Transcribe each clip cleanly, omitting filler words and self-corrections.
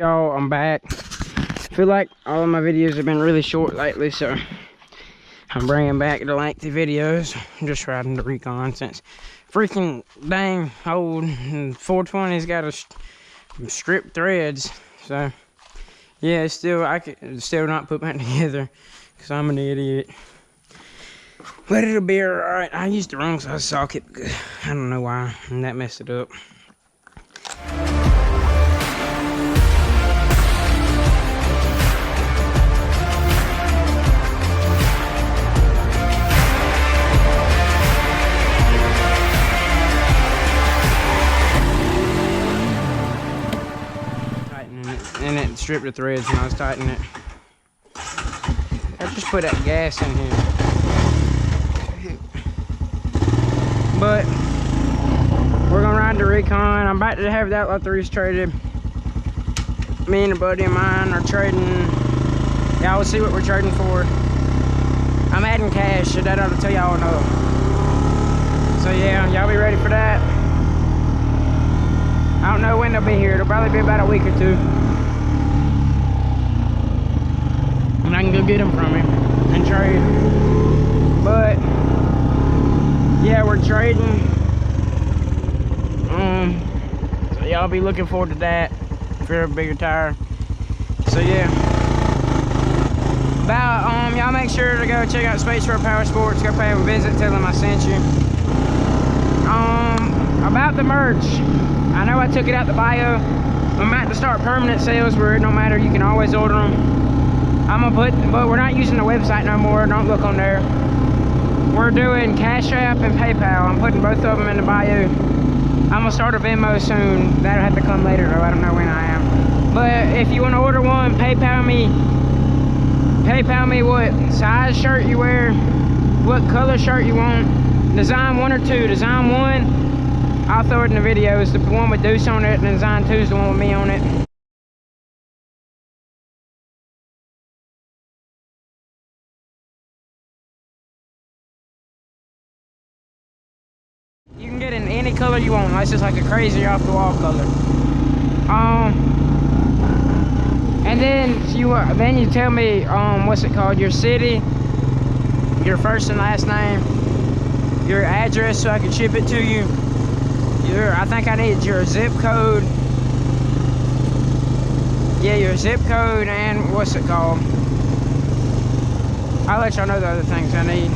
Y'all, I'm back. I feel like all of my videos have been really short lately, so I'm bringing back the lengthy videos. I'm just riding the Recon since freaking dang old 420's got a strip threads. So yeah, I could still not put that together because I'm an idiot. But it'll be alright. I used the wrong size socket. I don't know why, and that messed it up. And it stripped the threads when I was tightening it. I just put that gas in here. But we're gonna ride the Recon. I'm about to have the Outlaw 3s traded. Me and a buddy of mine are trading. Y'all will see what we're trading for. I'm adding cash, so that ought to tell y'all no. So yeah, y'all be ready for that. I don't know when they'll be here. It'll probably be about a week or two. And I can go get them from him and trade. But yeah, we're trading. So y'all be looking forward to that for a bigger tire. So yeah. About y'all make sure to go check out Space for Power Sports. Go pay them a visit, tell them I sent you. About the merch. I know I took it out the bio. I'm about to start permanent sales where it don't matter, you can always order them. But we're not using the website no more, don't look on there. We're doing Cash App and PayPal. I'm putting both of them in the bio. I'm gonna start a Venmo soon. That'll have to come later though, I don't know when I am. But if you wanna order one, PayPal me what size shirt you wear, what color shirt you want, design 1 or 2. Design 1, I'll throw it in the video. It's the one with Deuce on it, and design 2 is the one with me on it. You can get in any color you want. That's just like a crazy off the wall color. And then you tell me what's it called? Your city, your first and last name, your address so I can ship it to you. I think I need your zip code. Yeah, your zip code and what's it called? I'll let y'all know the other things I need.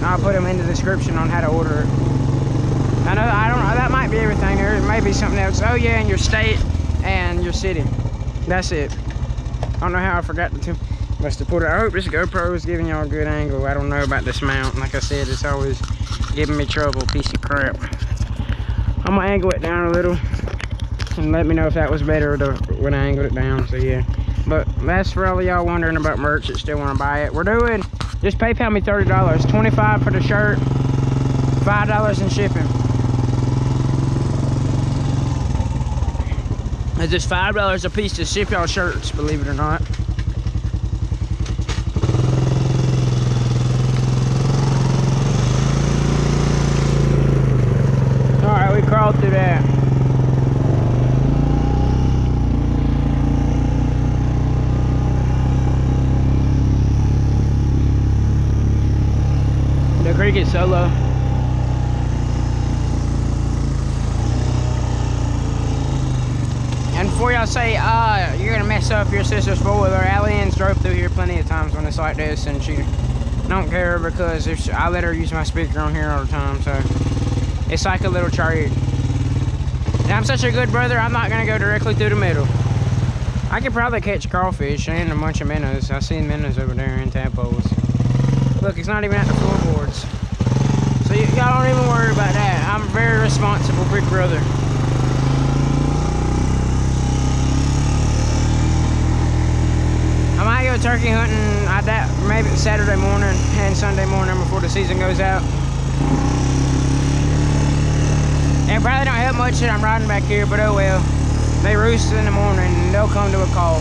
I'll put them in the description on how to order it. I don't know, that might be everything. There may be something else. Oh yeah, and your state and your city. That's it. I don't know how I forgot to must have put it. I hope this GoPro is giving y'all a good angle. I don't know about this mount. Like I said, it's always giving me trouble, piece of crap. I'm gonna angle it down a little and let me know if that was better when I angled it down. So yeah, but that's for all of y'all wondering about merch that still want to buy it. We're doing, just PayPal me $30, $25 for the shirt, $5 in shipping. It's just $5 a piece to ship y'all shirts, believe it or not. Alright, we crawled through that. The creek is so low. And before y'all say, you're gonna mess up your sister's spoiler, Allian's drove through here plenty of times when it's like this, and she don't care because I let her use my speaker on here all the time, so it's like a little trade. And I'm such a good brother, I'm not gonna go directly through the middle. I could probably catch crawfish and a bunch of minnows. I seen minnows over there in tadpoles. Look, it's not even at the floorboards. So y'all don't even worry about that. I'm a very responsible big brother. I might go turkey hunting, maybe Saturday morning and Sunday morning before the season goes out. And it probably don't help much that I'm riding back here, but oh well. They roost in the morning and they'll come to a call.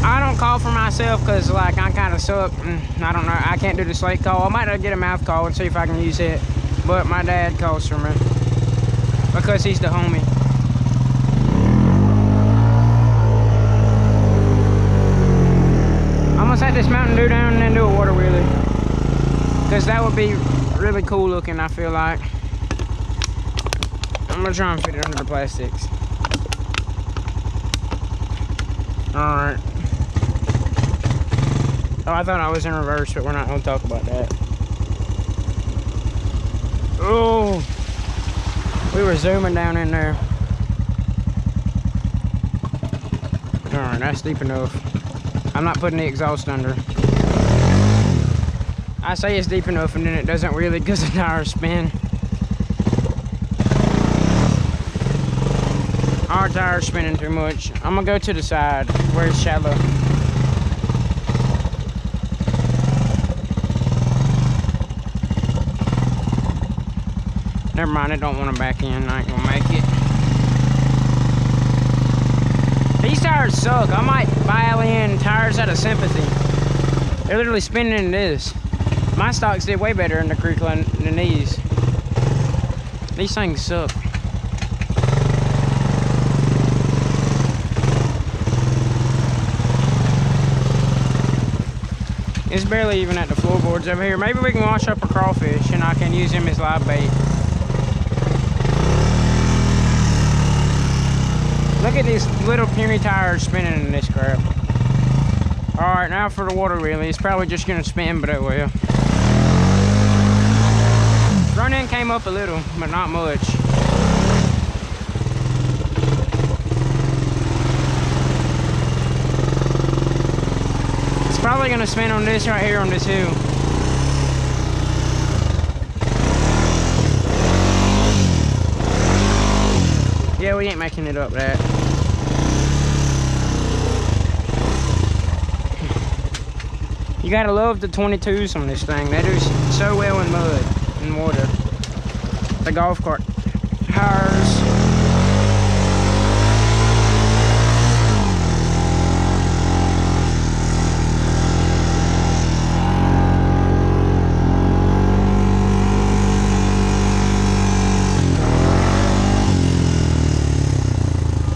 I don't call for myself because like I kind of suck and I don't know, I can't do the slate call. I might get a mouth call and see if I can use it, but my dad calls for me because he's the homie. this Mountain Dew down and then do a water wheelie. Because that would be really cool looking, I feel like. I'm gonna try and fit it under the plastics. Alright. Oh, I thought I was in reverse, but we're not gonna talk about that. Oh, we were zooming down in there. Alright, that's deep enough. I'm not putting the exhaust under. I say it's deep enough and then it doesn't really because the tires spin. Our tire's spinning too much. I'm gonna go to the side where it's shallow. Never mind, I don't want to back in. I ain't gonna make it. These tires suck. I might buy in tires out of sympathy. They're literally spinning in this. My stocks did way better in the creek than these. These things suck. It's barely even at the floorboards over here. Maybe we can wash up a crawfish and I can use him as live bait. Look at these little puny tires spinning in this crap. Alright, now for the water wheelie. It's probably just gonna spin, but it will. Front end came up a little, but not much. It's probably gonna spin on this right here on this hill. Yeah, we ain't making it up that. You gotta love the 22s on this thing. They do so well in mud and water. The golf cart tires.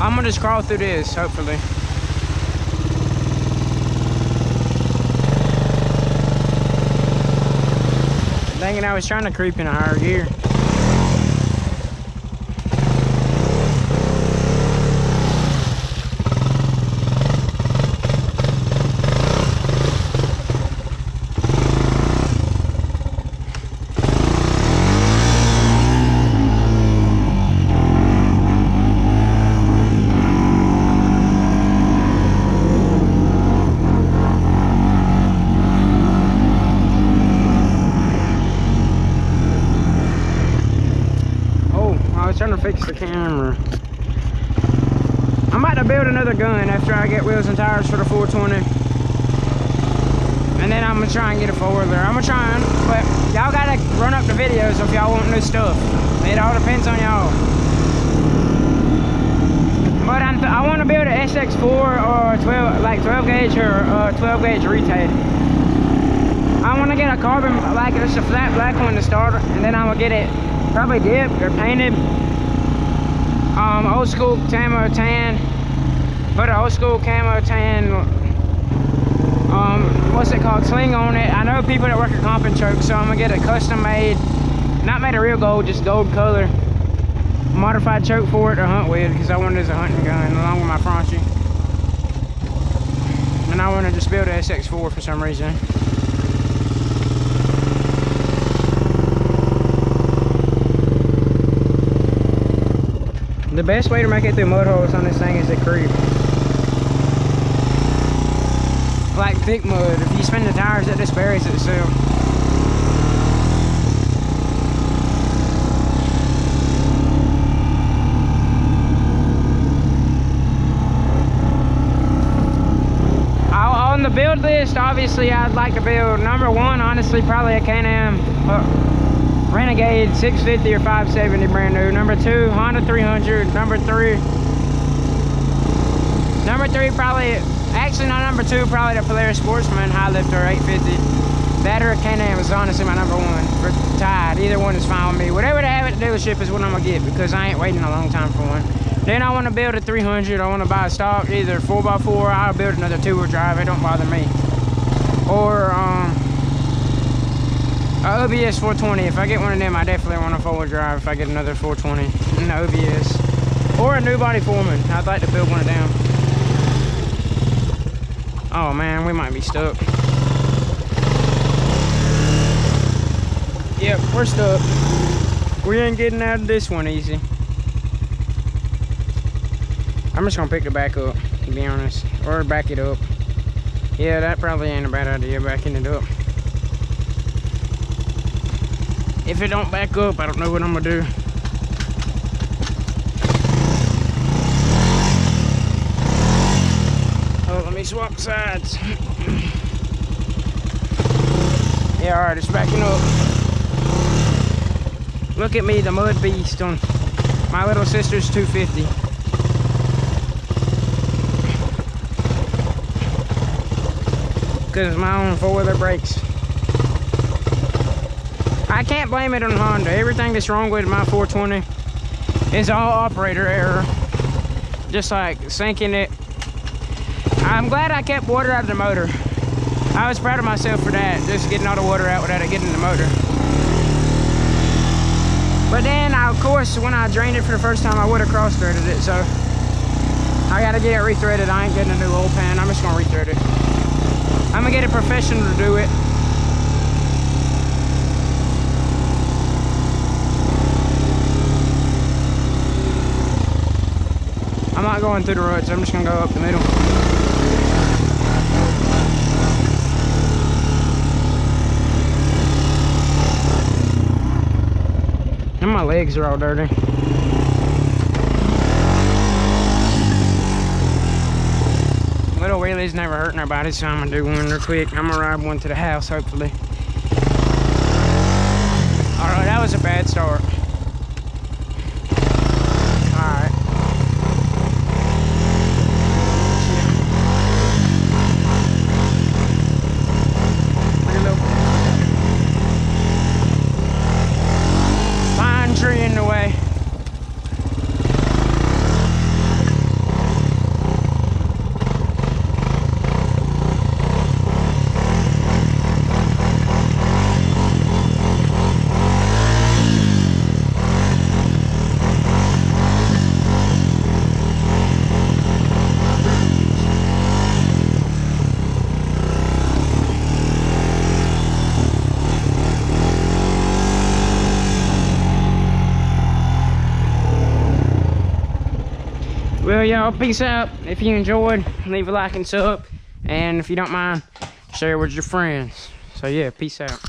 I'm gonna just crawl through this, hopefully. Dang it, I was trying to creep in a higher gear. Trying to fix the camera. I'm about to build another gun after I get wheels and tires for the 420. And then I'm gonna try and get a four-wheeler. I'm gonna try and, but y'all gotta run up the videos if y'all want new stuff. It all depends on y'all. But I want to build an SX4 or 12 gauge or 12 gauge retail. I want to get a carbon, like it's a flat black one to start, and then I'm gonna get it probably dipped or painted. Old school camo tan. Put an old school camo tan. What's it called? Sling on it. I know people that work at Comp and Choke, so I'm gonna get a custom made, not made of real gold, just gold color. Modified choke for it to hunt with, because I want it as a hunting gun along with my Franchi. And I want to just build an SX4 for some reason. The best way to make it through mud holes on this thing is to creep. Like thick mud. If you spin the tires, it just buries itself. On the build list, obviously I'd like to build number one, honestly, probably a Can-Am Renegade 650 or 570 brand new. Number two, Honda 300. Number three probably, actually not number two, probably the Polaris Sportsman High Lifter 850. That or a Can-Am is honestly my number one. For tied, either one is fine with me. Whatever they have at the dealership is what I'm gonna get, because I ain't waiting a long time for one. Then I want to build a 300. I want to buy a stock, either 4x4, or I'll build another two-wheel drive. It don't bother me. or OBS 420. If I get one of them, I definitely want a four-wheel drive. If I get another 420 in the OBS, or a new body Foreman, I'd like to build one of them. Oh man, we might be stuck. Yep, we're stuck. We ain't getting out of this one easy. I'm just gonna pick the back up, to be honest, or back it up. Yeah, that probably ain't a bad idea, backing it up. If it don't back up, I don't know what I'm gonna do. Oh, let me swap sides. Yeah, alright, it's backing up. Look at me, the mud beast on my little sister's 250. Because my own four-wheeler brakes. I can't blame it on Honda. Everything that's wrong with my 420 is all operator error. Just like sinking it. I'm glad I kept water out of the motor. I was proud of myself for that, just getting all the water out without it getting in the motor. But then, of course, when I drained it for the first time, I would have cross-threaded it, so I gotta get it re-threaded. I ain't getting a new oil pan. I'm just gonna re-thread it. I'm gonna get a professional to do it. I'm not going through the ruts. I'm just gonna go up the middle. And my legs are all dirty. Little wheelies never hurt nobody, so I'm gonna do one real quick. I'm gonna ride one to the house, hopefully. Alright, that was a bad start. Alright. Look at little pine tree in the way. Well, y'all, peace out. If you enjoyed, leave a like and sub. And if you don't mind, share with your friends. So, yeah, peace out.